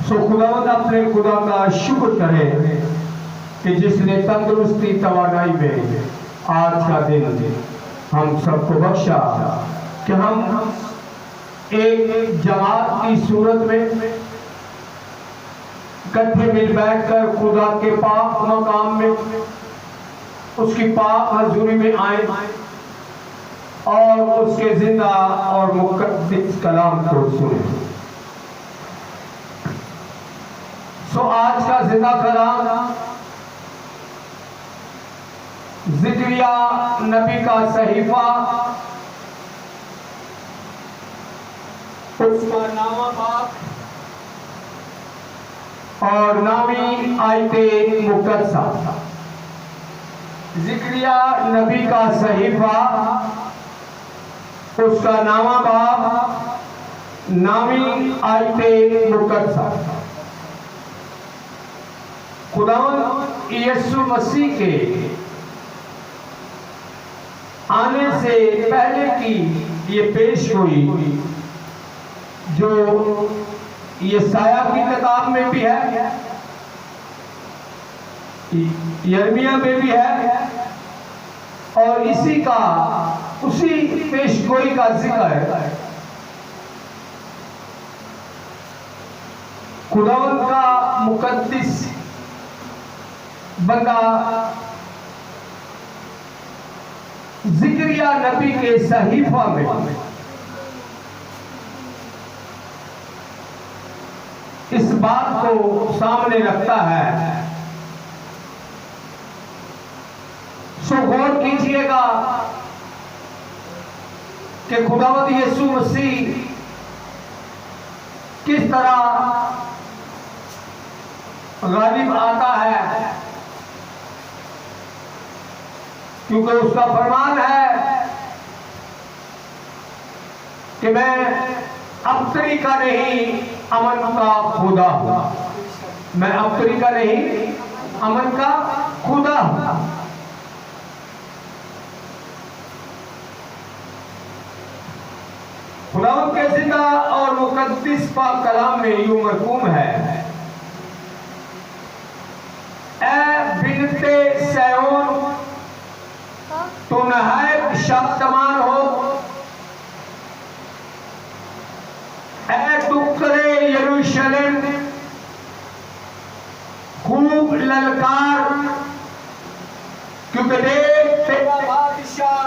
सो खुदावंद अपने खुदा का शुक्र करें कि जिसने तंदुरुस्ती तवानाई में आज का दिन हम सबको बख्शा कि हम एक जमात की सूरत में इकट्ठे मिल बैठकर खुदा के पाक मकाम में उसकी पाक हजूरी में आए और उसके जिंदा और मुकद्दस कलाम को सुने। सो आज का जिंदा कलाम ज़िक्रिया नबी का सहीफा, उसका नामा बाप और नामी आयते मुकद्दसा। ज़िक्रिया नबी का सहीफा, उसका नामा बाप, नामी आयते मुकद्दसा। खुदावंद यीशु मसीह के आने से पहले की ये पेश हुई जो ये साया की किताब में भी है, यिर्मयाह में भी है और उसी पेशगोई का जिक्र है। खुदावंद का मुकद्दस बंदा ज़िक्रिया नबी के सहीफा में इस बात को सामने रखता है। सो गौर कीजिएगा कि खुदावंद यीशु मसीह किस तरह गालिब आता है, क्योंकि उसका फरमान है कि मैं अबतरी का नहीं अमन का खुदा हूं। मैं अबतरी का नहीं अमन का खुदा हूं। खुदावंद के जिंदा और मुकद्दस पाक कलाम में यूं मरकूम है, ए बिनते सयोन तो नहायत शादमान हो, ऐ टुकड़े यरूशलेम खूब ललकार, क्योंकि देख तेरा बादशाह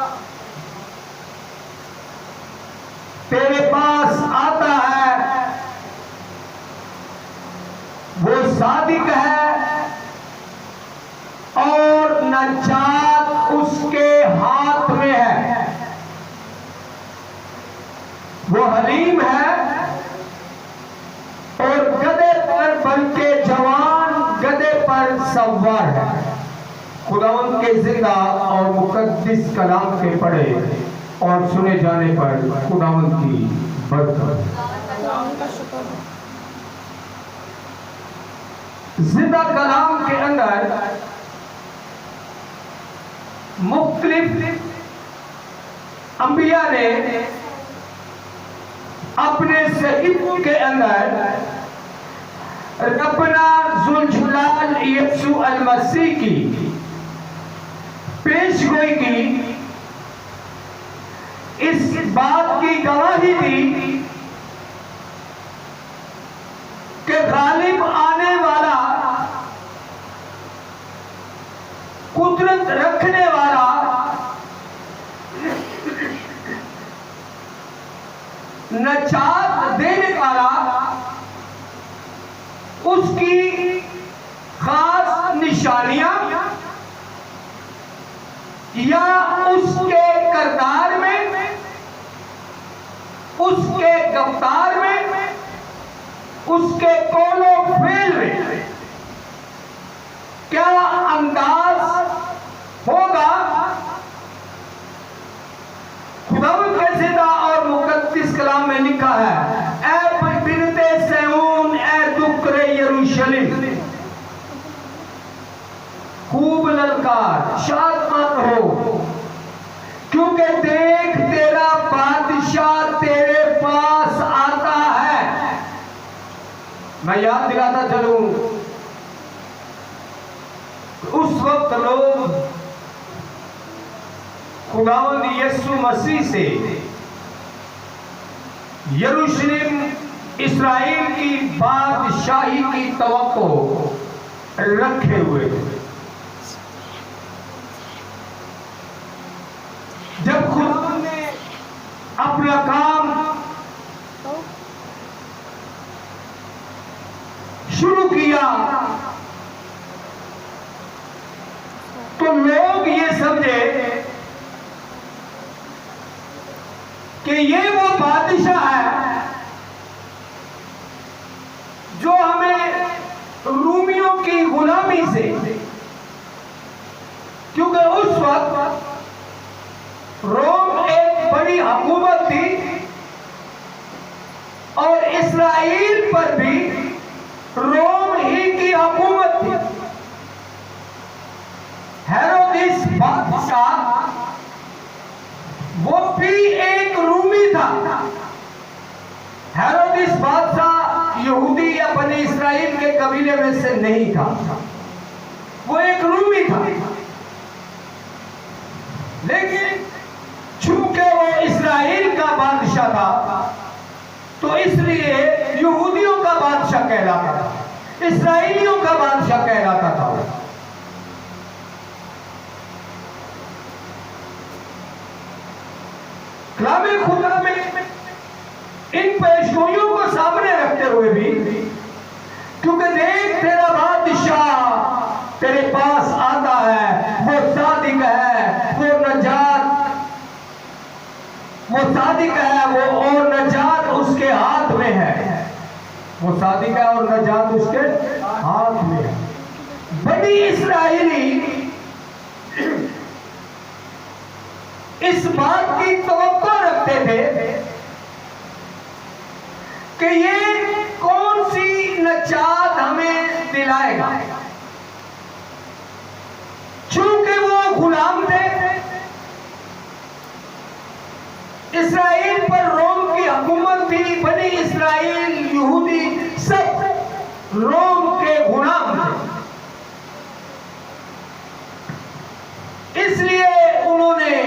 तेरे पास आता है, वो सादिक है और नजात उसके हाथ में है। वो हलीम है और गधे पर बल्कि जवान गधे पर सवार है। खुदावंद के जिंदा और मुकद्दस कलाम के पढ़े और सुने जाने पर खुदावंद की बरकत। जिंदा कलाम के अंदर मुख्तलिफ अंबिया ने अपने सहीफों के अंदर रब्बना ज़ुल जलाल यीशु अल मसीह की पेशगोई की, इस बात की गवाही दी कि गालिब आने वाला, कुदरत रखने वाला, नजात देने वाला, उसकी खास निशानियां या उसके करदार में, उसके गफ्तार में, उसके कौलो फेल में क्या अंदाज होगा। खुदावंद के जिंदा और मुकद्दस कलाम में लिखा है, ऐ बिनते सयोन, ऐ दुकरे यरूशलेम खूब ललकार, शादमान हो, क्योंकि देख तेरा बादशाह तेरे पास आता है। मैं मैं याद दिलाता चलूं, उस वक्त लोग खुदावंद यीशु मसीह से यरूशलेम इस्राएल की बादशाही की तवक्को रखे हुए थे। जब खुदावंद ने अपना काम शुरू किया तो लोग ये समझे कि ये वो बादशाह है जो हमें रूमियों की गुलामी से, क्योंकि उस वक्त रोम एक बड़ी हुकूमत थी और इस्राएल पर भी रोम ही की हुकूमत थी। हेरोदिस बादशाह वो भी एक रूमी था। हेरोदिस बादशाह यहूदी या बने इस्राएल के कबीले में से नहीं था, वो एक रूमी था। लेकिन चूंकि वो इस्राएल का बादशाह था तो इसलिए यहूदियों का बादशाह कहलाता था, इस्राएलियों का बादशाह कहलाता था। कलामे खुदा में इन पेशगोइयों को सामने रखते हुए भी, क्योंकि देख तेरा बादशाह तेरे पास आता है, वो सादिक है, वो सादिक है, वो और नजात उसके हाथ में है। वो सादिक है और नजात उसके हाथ में है। बनी इस्राएली इस बात की तवक्को रखते थे कि ये कौन सी नजात हमें दिलाएगा। चूंकि वो गुलाम थे, इस्राएल पर रोम की हुकूमत थी, बनी इस्राएल यहूदी सब रोम के गुलाम थे। इसलिए उन्होंने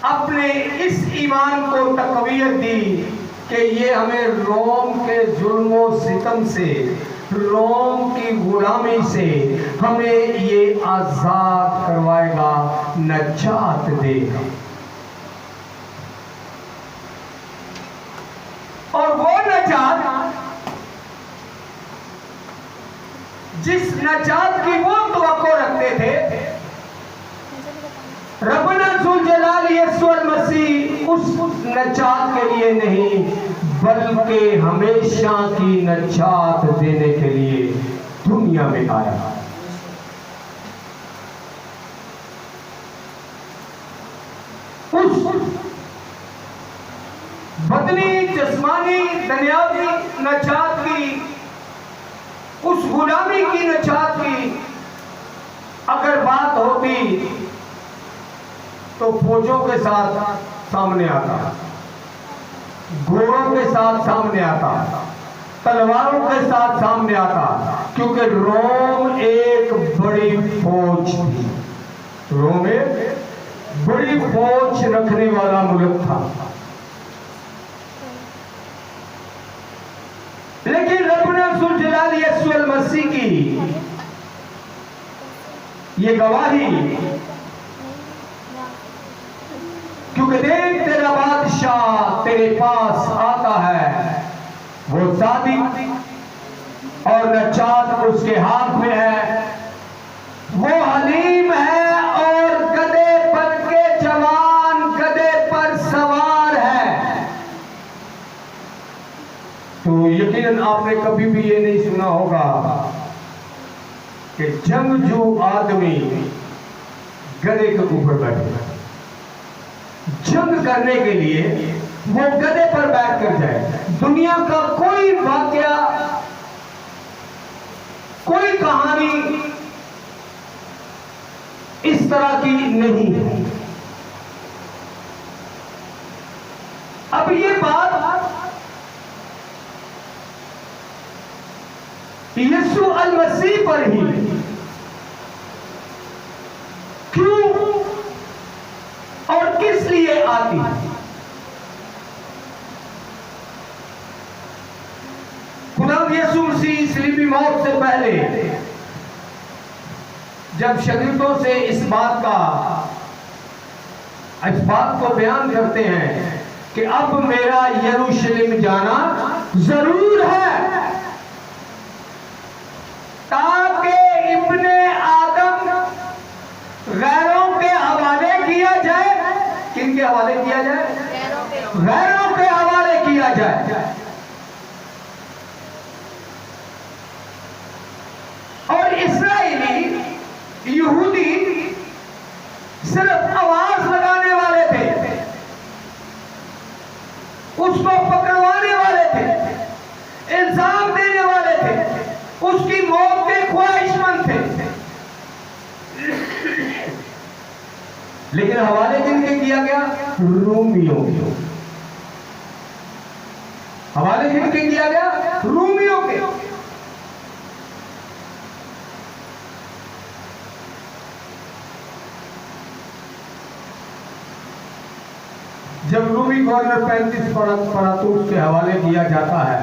अपने इस ईमान को तकवीयत दी कि ये हमें रोम के जुल्म और सितम से, रोम की गुलामी से हमें ये आजाद करवाएगा, नजात देगा। और वो नजात, जिस नजात की वो तवक्को रखते थे, रब्बना ज़ुल जलाल यीशुअल मसीह उस नजात के लिए नहीं बल्कि हमेशा की नजात देने के लिए दुनिया में आया। उस बदनी जिस्मानी दुनियावी नजात की, उस गुलामी की नजात की अगर बात होती तो फौजों के साथ सामने आता, घोड़ों के साथ सामने आता, तलवारों के साथ सामने आता, क्योंकि रोम एक बड़ी फौज थी। रोम एक बड़ी फौज रखने वाला मुल्क था। लेकिन रब्बना ज़ुल जलाल यीशुअल मसीह की ये गवाही, क्योंकि देख तेरा बादशाह तेरे पास आता है, वो सादिक और नजात उसके हाथ में है, वो हलीम है और गधे पर के जवान गधे पर सवार है। तो यकीनन आपने कभी भी ये नहीं सुना होगा कि जंगजू आदमी गधे के ऊपर बैठे, जंग करने के लिए वो गधे पर बैठ कर जाए। दुनिया का कोई वाकया, कोई कहानी इस तरह की नहीं है। अब ये बात यीशु अल मसीह पर ही क्यों और किस लिए आती है। खुदावंद यीशु मसीह सलीबी मौत से पहले जब शागिर्दों से इस बात को बयान करते हैं कि अब मेरा यरूशलेम जाना जरूर है ताकि इब्ने आदम गैरों के हवाले किया जाए। किनके हवाले किया जाए? गैरों के हवाले किया जाए। और इस्राएली यहूदी सिर्फ आवाज लगाने वाले थे, उसको पकड़वाने वाले थे, इल्जाम देने वाले थे, उसकी मौत के ख्वाहिशमंद थे। लेकिन हवाले किनके किया गया? रोमियों के। हवाले किनके किया गया? रोमियों के। जब रूमी गवर्नर 35 परातूस के हवाले किया जाता है,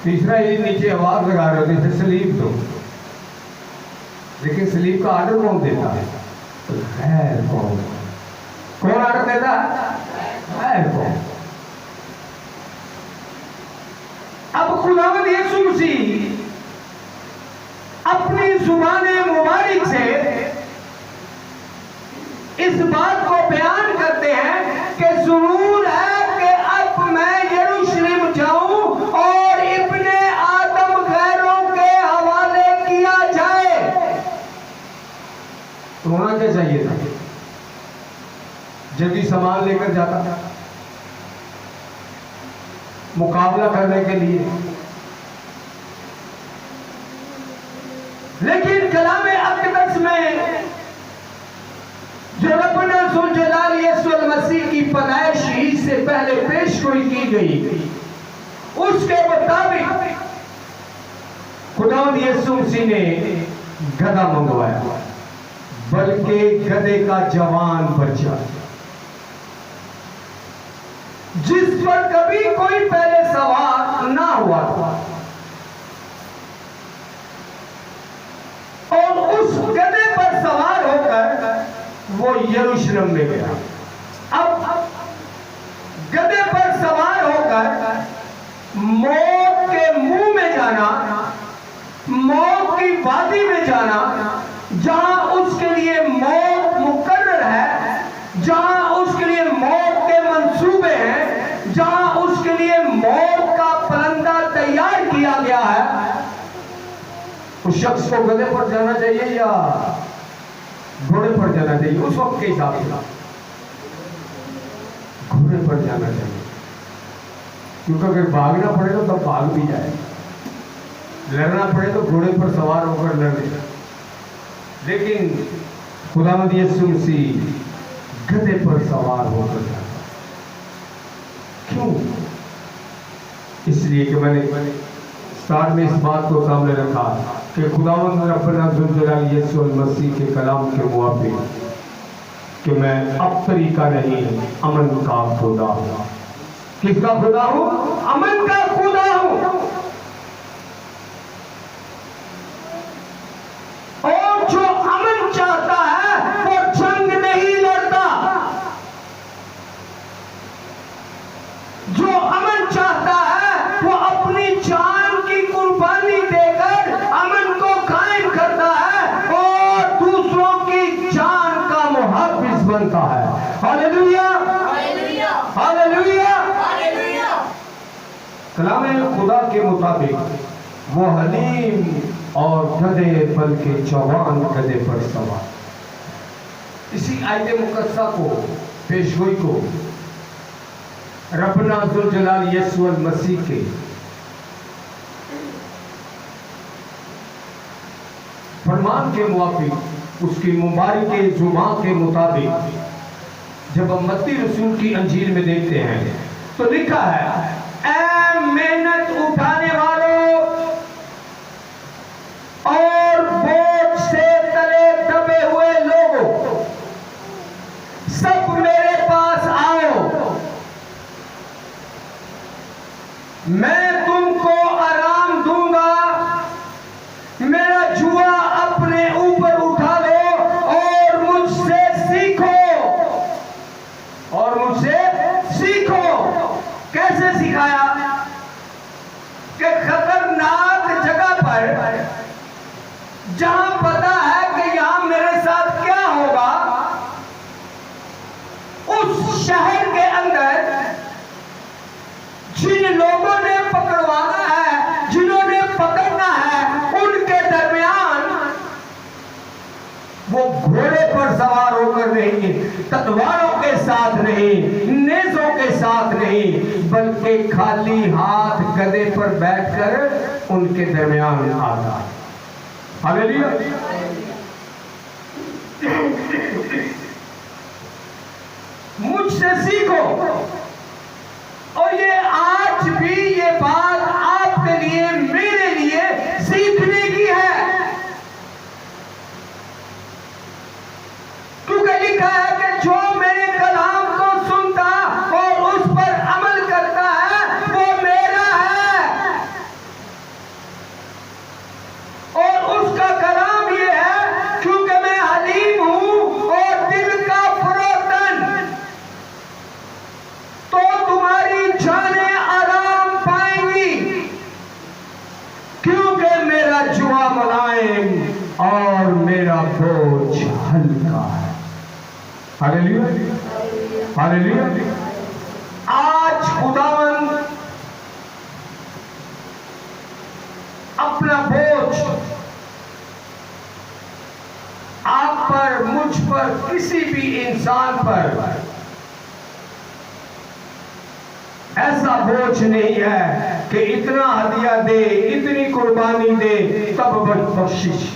तीसरा ही नीचे आवाज लगा रहे होते थे सलीब दो, लेकिन सलीब का आर्डर कौन देता है? खैर कौन आर्डर देता है? खैर कौन। अब खुदावंद यीशु मसीह अपनी जुबान मुबारक से इस बात को बयान करते हैं कि जरूर है कि अब मैं यरूशलेम जाऊं और इब्ने आदम गैरों के हवाले किया जाए। तो होना क्या चाहिए था? जल्दी सामान लेकर जाता मुकाबला करने के लिए, लेकिन कलाम अक़दस में जो रब्बुल ज़ुल जलाल यीशु मसीह की पैदाइश ही से पहले पेशगोई की गई, उसके मुताबिक खुदावंद यीशु मसीह ने गधा मंगवाया, बल्कि गधे का जवान बच्चा जिस पर कभी कोई पहले सवार ना हुआ था, और उस गधे पर सवार होकर वो यरूशलेम में गया। अब गधे पर सवार होकर मौत के मुंह में जाना, मौत की वादी में जाना, जहां उसके लिए मौत मुकर्रर है, जहां उसके लिए मौत के मंसूबे हैं, जहां उसके लिए मौत का पलंदा तैयार किया गया है, उस शख्स को गधे पर जाना चाहिए या घोड़े पर जाना चाहिए? उस वक्त के हिसाब से घोड़े पर जाना चाहिए, क्योंकि अगर भागना पड़े तो तब भाग भी जाए, लड़ना पड़े तो घोड़े पर सवार होकर लड़े। लेकिन खुदावंद यीशु मसीह गधे पर सवार होकर जाता। क्यों? इसलिए कि मैंने स्टार्ट में इस बात को सामने रखा कि खुदावंद रब्बुल ज़ुल जलाल यीशु मसीह के कलाम के मुताबिक कि मैं अब तरीका नहीं, अमन का खुदा हूं। किसका खुदा हूं? अमन का खुदा हूं। और जो अमन चाहता है वो जंग नहीं लड़ता। जो अमन चाहता है वो अपनी जान की कुर्बानी देकर अमन को कायम करता है और दूसरों की जान का मुहाफिज बनता है। Hallelujah, hallelujah, hallelujah. कलाम खुदा के मुताबिक वो हलीम और गधे बल्कि जवान गधे पर सवार। इसी आयत मुकद्दसा को, पेशगोई को रब्बुल ज़ुल जलाल यीशु मसीह के फरमान के मुताबिक, उसकी मुबारक जुमा के मुताबिक जब हम मत्ती रसूल की अंजील में देखते हैं तो लिखा है, ऐ मैं तुमको आराम दूंगा, मेरा जुआ अपने ऊपर उठा लो और मुझसे सीखो, और मुझसे सीखो। कैसे सिखाया? कि खतरनाक जगह पर, जहां पता है कि यहां मेरे साथ क्या होगा, उस शहर के अंदर जिन लोगों ने पकड़वाना है, जिन्होंने पकड़ना है, उनके दरमियान वो घोड़े पर सवार होकर नहीं, तलवारों के साथ नहीं, नेज़ों के साथ नहीं, बल्कि खाली हाथ गधे पर बैठकर उनके दरमियान आता। हालेलुया। मुझसे सीखो। और ये आज भी ये बात आपके लिए, मेरे लिए सीखने की है, क्योंकि लिखा है कि जो मेरे कलाम को सुनता और उस पर अमल करता है वो मेरा है, और उसका कलाम ये है, क्योंकि मैं हलीम हूं और दिल का फरोतन, तो तुम्हारी जानें आराम पाएंगी, क्योंकि मेरा जुआ मुलायम और मेरा बोझ हल्का है। Hallelujah, hallelujah. आज खुदावन अपना बोझ आप पर, मुझ पर, किसी भी इंसान पर ऐसा बोझ नहीं है कि इतना हदिया दे, इतनी कुर्बानी दे तब बख्शिश।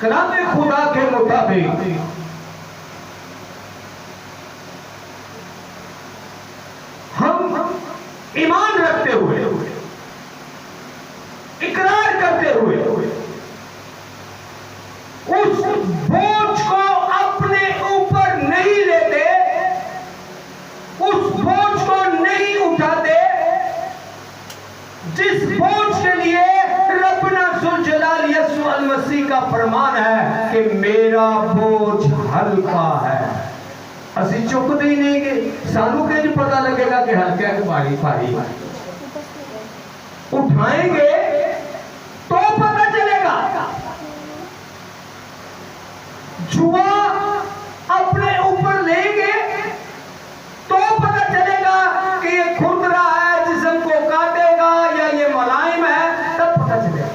कलाम खुदा के मुताबिक हम ईमान रखते हुए, इकरार करते हुए उस बोझ को अपने ऊपर नहीं लेते, उस बोझ को नहीं उठाते, जिस बोझ के लिए रब्बना जुल जलाल यसु अल मसीह का फरमान है कि मेरा बोझ हल्का है। असि चुकते ही नहीं गए, सानू के नहीं पता लगेगा कि हल्का है कि भारी भारी। उठाएंगे तो पता चलेगा। जुआ अपने ऊपर लेंगे तो पता चलेगा कि ये खुरदरा है, जिस्म को काटेगा, या ये मुलायम है, तब पता चलेगा।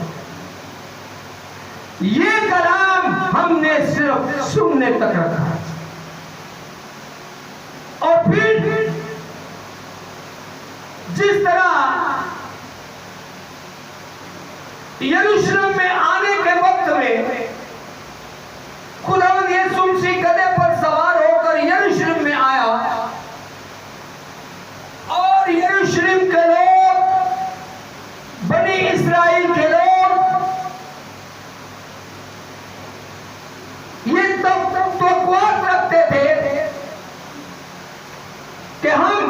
ये कलाम हमने सिर्फ सुनने तक रखा है, और फिर जिस तरह यरूशलेम में आने के वक्त में खुदावंद यीशु मसीह गधे पर सवार होकर यरूशलेम में आया, और यरूशलेम के लोग, बनी इस्राएल के लोग, ये तब तवक्कुआत रखते थे कि हम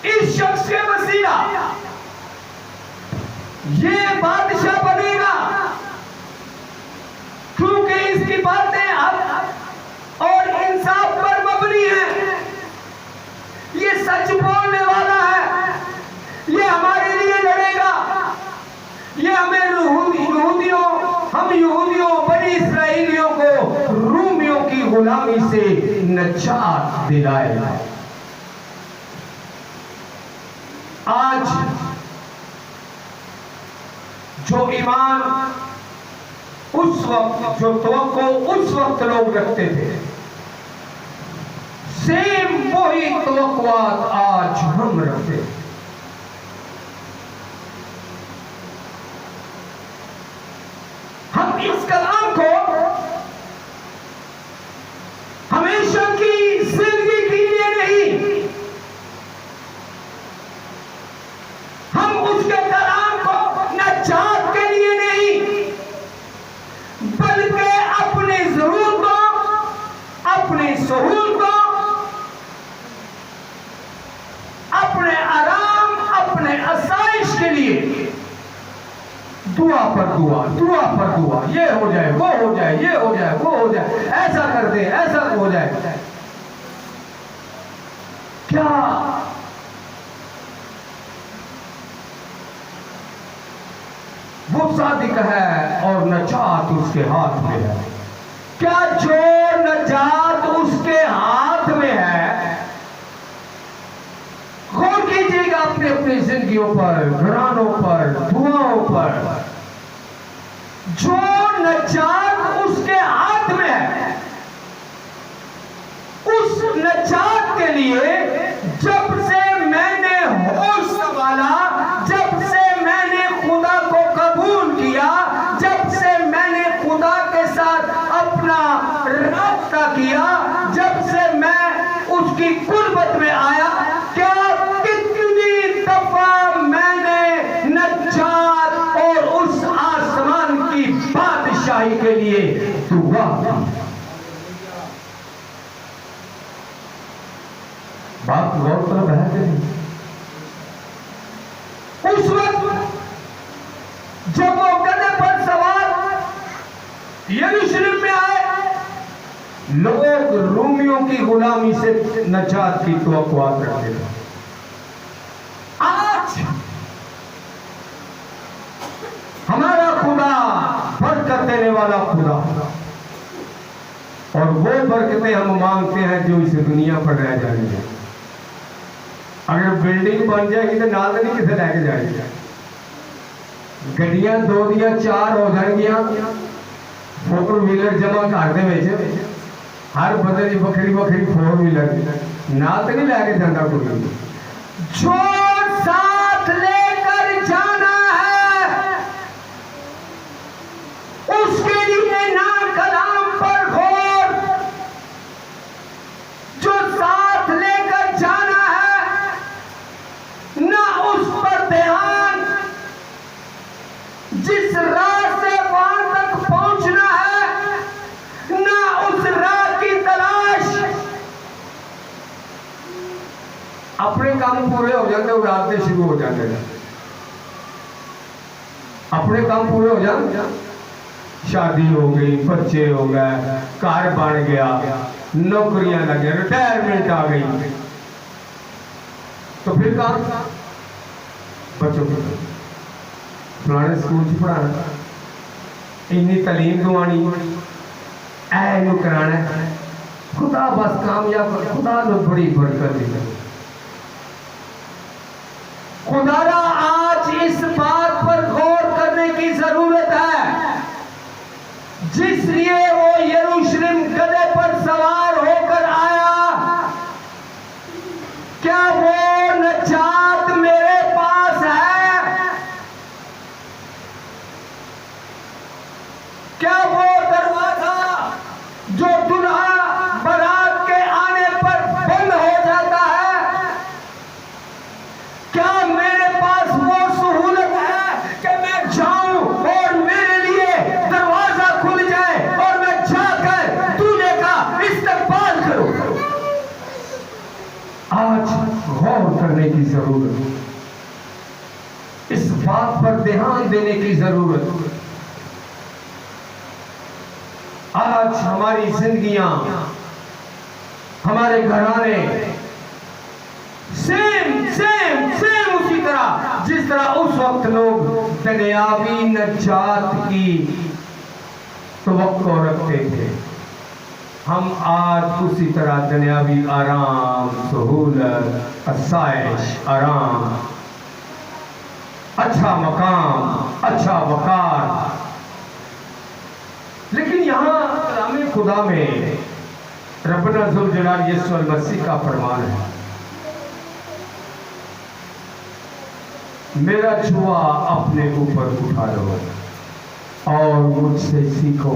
इस शख्स के वसीला ये बादशाह बनेगा, क्योंकि इसकी बातें हक और इंसाफ पर मबनी है, ये सच बोलने वाला है, ये हमारे लिए लड़ेगा, ये हमें हम यहूदियों, बनी इस्राएलियों को रूमियों की गुलामी से निजात दिलाएगा। आज जो ईमान उस वक्त, जो तवक्को उस वक्त लोग रखते थे, सेम वही तवक्कुआत आज हम रखते हैं। हम इस कलाम को हमेशा की जिंदगी के लिए नहीं, हम उसके कलाम को नजात के लिए नहीं, बल्कि अपनी जरूरतों, अपनी सहूलतों पर दुआ, दुआ पर दुआ, ये हो जाए, वो हो जाए, ये हो जाए, वो हो जाए, ऐसा कर दे, ऐसा हो जाए। क्या वो सादिक है और नजात उसके हाथ में है? क्या जो नजात उसके हाथ में है? गौर कीजिएगा अपने अपनी जिंदगियों पर, घरानों पर, दुआओं पर। जो नजात उसके हाथ में है, उस नजात के लिए जब से मैंने होश संभाला, जब से मैंने खुदा को कबूल किया, जब से मैंने खुदा के साथ अपना रास्ता किया, जब से मैं उसकी कुर्बत में आया, क्या कितनी दफा मैंने नजात और उस आसमान की बादशाही के लिए दुआ की। बात गौरतलब है कि नहीं? उस वक्त जब वो गधे पर सवार यरूशलेम में आए, लोग रोमियों की गुलामी से नजात की तवक्कुआ करते थे। आज हमारा खुदा बरकत देने वाला खुदा, और वो बरकतें हम मांगते हैं जो इस दुनिया पर रह जाएंगे। अगर बिल्डिंग बन जाएगी तो नाल नहीं किसे लेके जाएगी? गड्डियां 2 या 4 हो जाएंगियां, 4 व्हीलर जमा कर दे, हर बंदे की बखरी बखरी 4 व्हीलर, नाल तो नहीं लेके जाता कोई। जो साथ लेकर जाना है उसके लिए ना कलाम पर गौर, जो साथ लेकर जाना है ना उस पर ध्यान, जिस राह से वहां तक पहुंचना है ना उस राह की तलाश। अपने काम पूरे हो जाते और रात से शुरू हो जाते हैं। अपने काम पूरे हो जाते, शादी हो गई, बच्चे हो गए, घर बन गया, नौकरियां लगे, रिटायरमेंट आ गई, तो फिर काम बच्चों को फलाने स्कूल च पढ़ाना, इन्नी तालीम दवानी, ऐनू कराना, खुदा बस कामयाब, खुदा ने बड़ी बरकत दी। खुदारा आज इस बात पर गौर करने की जरूरत है, जिस लिए वो यरूशलेम गधे पर सवार होकर आया, क्या वो नजात मेरे पास है? क्या वो दरवाजा जो दुल्हा बारात के आने पर बंद हो जाता है, क्या मेरे पास वो सहूलत है कि मैं जाऊं और मेरे लिए दरवाजा खुल जाए और मैं जाकर दूल्हे का इस्तेमाल करूं? आज गौर करने की जरूरत है, इस बात पर ध्यान देने की जरूरत है। आज हमारी जिंदगियां, हमारे घराने सेम सेम सेम उसी तरह जिस तरह उस वक्त लोग दुनियावी नजात की तवक्को रखते थे, हम आज उसी तरह दुनियावी आराम, सहूलत, आसाइश, आराम, अच्छा मकाम, अच्छा वकार। लेकिन यहाँ कलामे खुदा में रब्बना ज़ुल जलाल यीशु मसीह का फरमान है, मेरा जुआ अपने ऊपर उठा लो और मुझसे सीखो,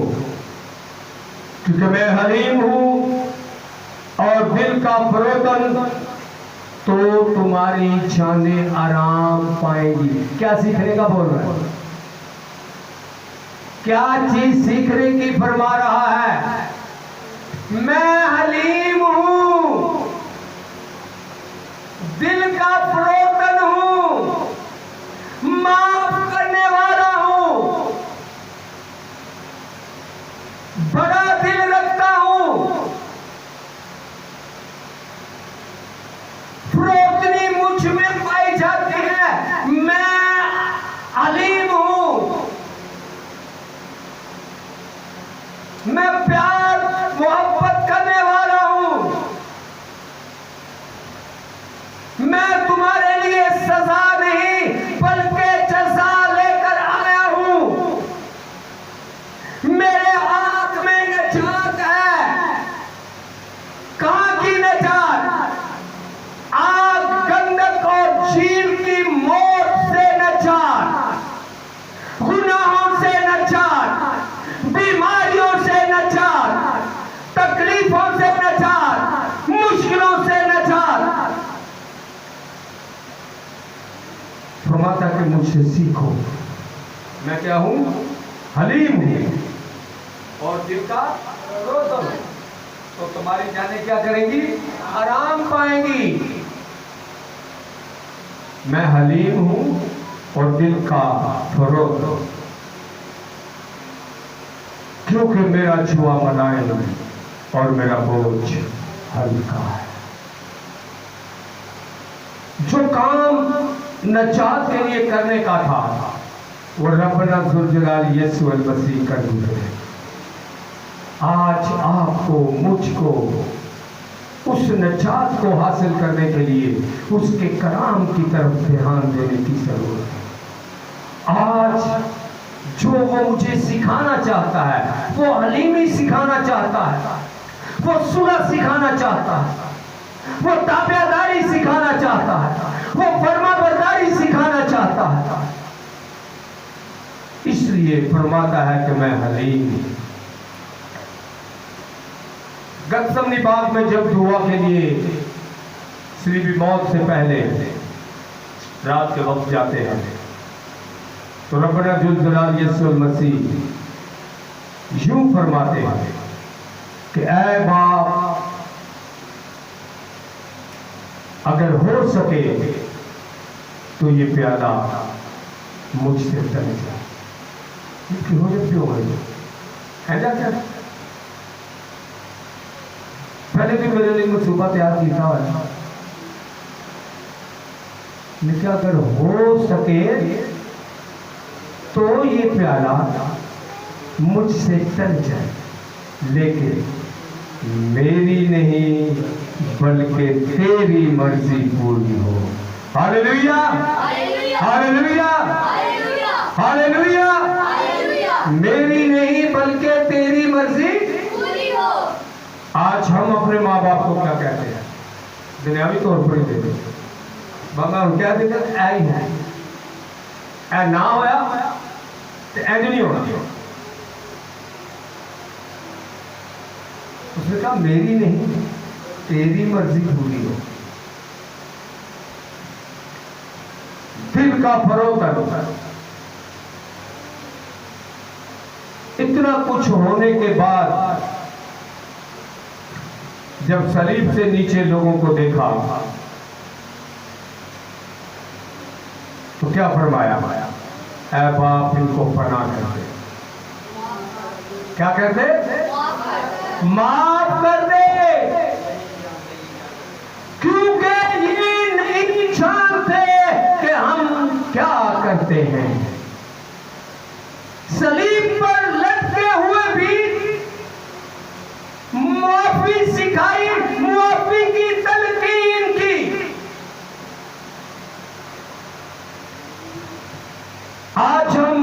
क्योंकि मैं हलीम हूं और दिल का फरोतन, तो तुम्हारी जानें आराम पाएंगी। क्या सीखने का बोल रहा है? क्या चीज सीखने की फरमा रहा है? मैं हलीम हूं, दिल का फरोतन हूं, माफ करने वाला हूं, मुझसे सीखो, मैं क्या हूं? हलीम हूं और दिल का रोदन। तो तुम्हारी जानें क्या करेंगी? आराम पाएंगी। मैं हलीम हूं और दिल का फरोग, क्योंकि मेरा जुआ मुलायम और मेरा बोझ हल्का है। जो काम नजात के लिए करने का था वो रब्बना ज़ुल-जलाल यीशु मसीह कर गुजरे। आज आपको मुझको उस नजात को हासिल करने के लिए उसके कलाम की तरफ ध्यान देने की जरूरत है। आज जो वो मुझे सिखाना चाहता है, वो हलीमी सिखाना चाहता है, वो सुलह सिखाना चाहता है, वो ताबेदारी सिखाना चाहता है, वो फरमाबरदारी सिखाना चाहता है। इसलिए फरमाता है कि मैं हलीम हूं। गत्समनी बाग में जब दुआ के लिए सलीबी मौत से पहले रात के वक्त जाते हैं तो रब्बना ज़ुल-जलाल यीशु मसीह यूं फरमाते हैं कि ऐ बाप, अगर हो सके तो ये प्याला मुझसे टल जाए। क्यों है क्या? पहले भी मेरे लिए मनसूबा तैयार किया था, लेकिन अगर हो सके तो ये प्याला मुझसे टल जाए, लेकिन मेरी नहीं बल्कि तेरी मर्जी पूरी हो। Hallelujah, hallelujah, hallelujah. मेरी नहीं बल्कि तेरी मर्जी पूरी हो। आज हम अपने माँ बाप को क्या कहते हैं? दुनियावी तौर पर ही देते हैं। बाबा हम क्या देते हैं? ऐ ही है, ऐ ना होया तो ऐज नहीं होना। उसने कहा मेरी नहीं तेरी मर्जी पूरी हो। दिल का फरोतर, इतना कुछ होने के बाद जब सलीब से नीचे लोगों को देखा तो क्या फरमाया? ऐ बाप, इनको पनाह कर दे। क्या कर दे? माफ कर दे, क्योंकि ये नहीं जानते कि हम क्या करते हैं। सलीब पर लटके हुए भी माफी सिखाई, माफी की तलकीन की। आज हम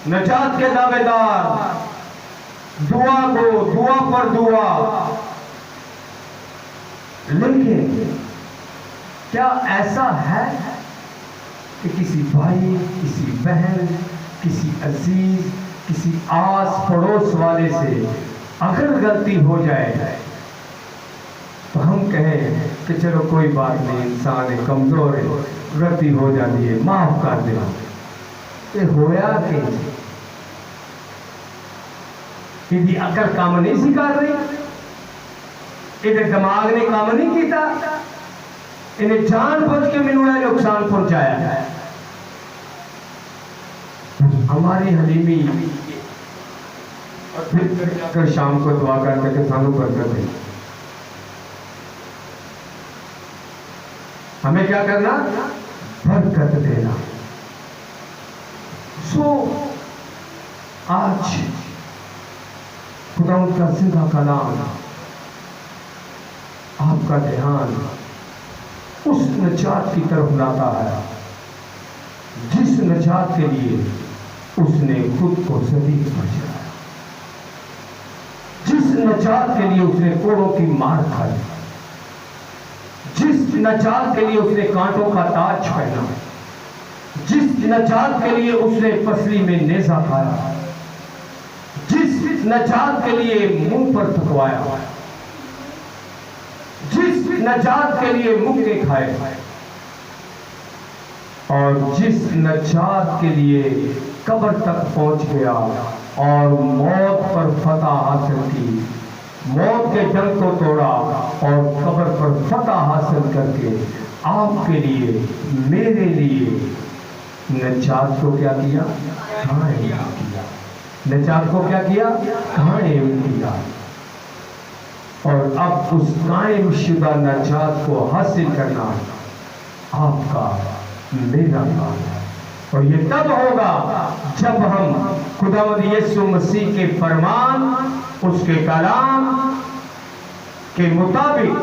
नजात के दावेदार, दुआ पर दुआ, लेकिन क्या ऐसा है कि किसी भाई, किसी बहन, किसी अजीज, किसी आस पड़ोस वाले से अगर गलती हो जाए तो हम कहें कि चलो कोई बात नहीं, इंसान है, कमजोर है, गलती हो जाती है, माफ कर दे। ये होया कि अकल काम नहीं सिखा रही, इन्हें दिमाग ने काम नहीं किया, इन्हें जानबूझ के मैंने नुकसान पहुंचाया है। हमारी हलीमी और फिर कर शाम को दुआ करके के सानू बरकत दे। हमें क्या करना? बरकत देना। सो आज खुदा का सीधा कलाम आपका ध्यान उस नजात की तरफ लाता है जिस नजात के लिए उसने खुद को सलीब पर चढ़ाया, जिस नजात के लिए उसने कोड़ों की मार खाई, जिस नजात के लिए उसने कांटों का ताज पहना, जिस नजात के लिए उसने पसली में नेजा खाया, जिस नजात के लिए मुंह पर थकवाया, जिस नजात के लिए मुक्के खाए, और जिस नजात के लिए कब्र तक पहुंच गया और मौत पर फतह हासिल की, मौत के डंक को तोड़ा और कब्र पर फतह हासिल करके आपके लिए, मेरे लिए नजात को क्या किया? कायम किया। नजात को क्या किया? कायम किया। और अब उस कायम शुदा नजात को हासिल करना आपका, मेरा काम है। और ये तब होगा जब हम खुदावंद यीशु मसीह के फरमान, उसके कलाम के मुताबिक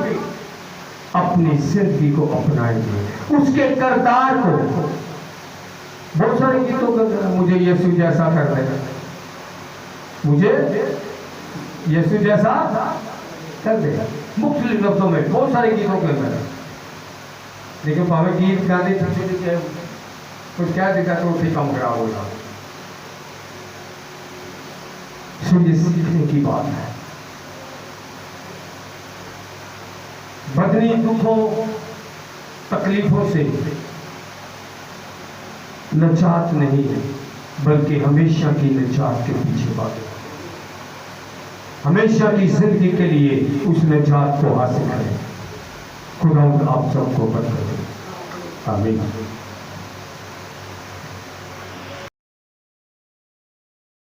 अपनी जिंदगी को अपनाएंगे, उसके किरदार को। बहुत सारे गीतों का मुझे यीशु जैसा कर दे, मुझे यीशु जैसा कर दे, मुख्तलिफ लफ्जों में बहुत सारे गीतों के अंदर। लेकिन भावे गीत गाने कुछ क्या देता तो ठीक काम खराब होगा। ये सीखने की बात है। बदनी दुखों तकलीफों से नजात नहीं है, बल्कि हमेशा की नजात के पीछे बात, हमेशा की जिंदगी के लिए उस नजात को हासिल करें। खुदा आप सबको बरकत दे। आमीन।